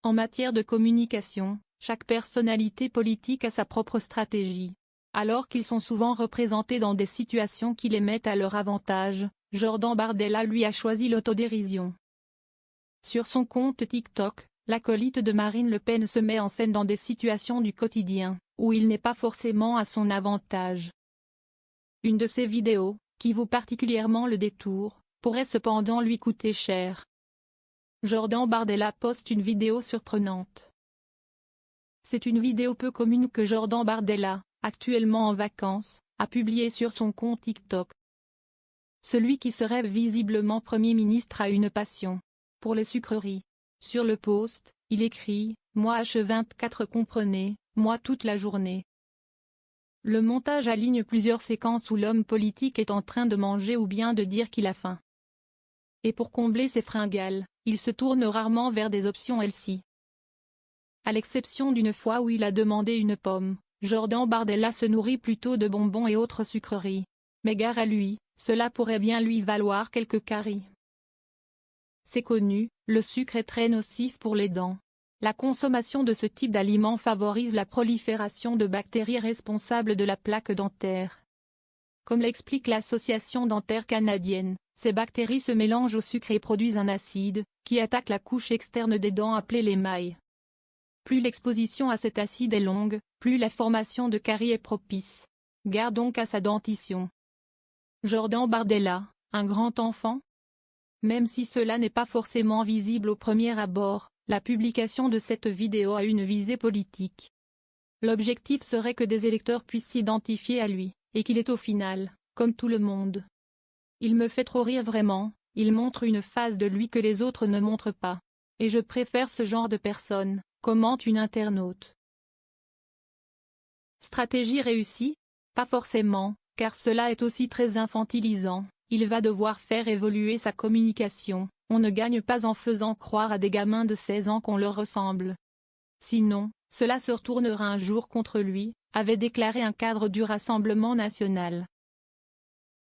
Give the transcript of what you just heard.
En matière de communication, chaque personnalité politique a sa propre stratégie. Alors qu'ils sont souvent représentés dans des situations qui les mettent à leur avantage, Jordan Bardella lui a choisi l'autodérision. Sur son compte TikTok, l'acolyte de Marine Le Pen se met en scène dans des situations du quotidien, où il n'est pas forcément à son avantage. Une de ces vidéos, qui vaut particulièrement le détour, pourrait cependant lui coûter cher. Jordan Bardella poste une vidéo surprenante. C'est une vidéo peu commune que Jordan Bardella, actuellement en vacances, a publiée sur son compte TikTok. Celui qui se rêve visiblement Premier ministre a une passion pour les sucreries. Sur le post, il écrit « Moi H24 comprenez, moi toute la journée ». Le montage aligne plusieurs séquences où l'homme politique est en train de manger ou bien de dire qu'il a faim. Et pour combler ses fringales, il se tourne rarement vers des options healthy. À l'exception d'une fois où il a demandé une pomme, Jordan Bardella se nourrit plutôt de bonbons et autres sucreries. Mais gare à lui, cela pourrait bien lui valoir quelques caries. C'est connu, le sucre est très nocif pour les dents. La consommation de ce type d'aliments favorise la prolifération de bactéries responsables de la plaque dentaire. Comme l'explique l'Association dentaire canadienne, ces bactéries se mélangent au sucre et produisent un acide, qui attaque la couche externe des dents appelée l'émail. Plus l'exposition à cet acide est longue, plus la formation de caries est propice. Garde donc à sa dentition. Jordan Bardella, un grand enfant? Même si cela n'est pas forcément visible au premier abord, la publication de cette vidéo a une visée politique. L'objectif serait que des électeurs puissent s'identifier à lui, et qu'il est au final, comme tout le monde. Il me fait trop rire vraiment, il montre une phase de lui que les autres ne montrent pas. Et je préfère ce genre de personne, commente une internaute. Stratégie réussie? Pas forcément, car cela est aussi très infantilisant. Il va devoir faire évoluer sa communication, on ne gagne pas en faisant croire à des gamins de 16 ans qu'on leur ressemble. Sinon, cela se retournera un jour contre lui, avait déclaré un cadre du Rassemblement national.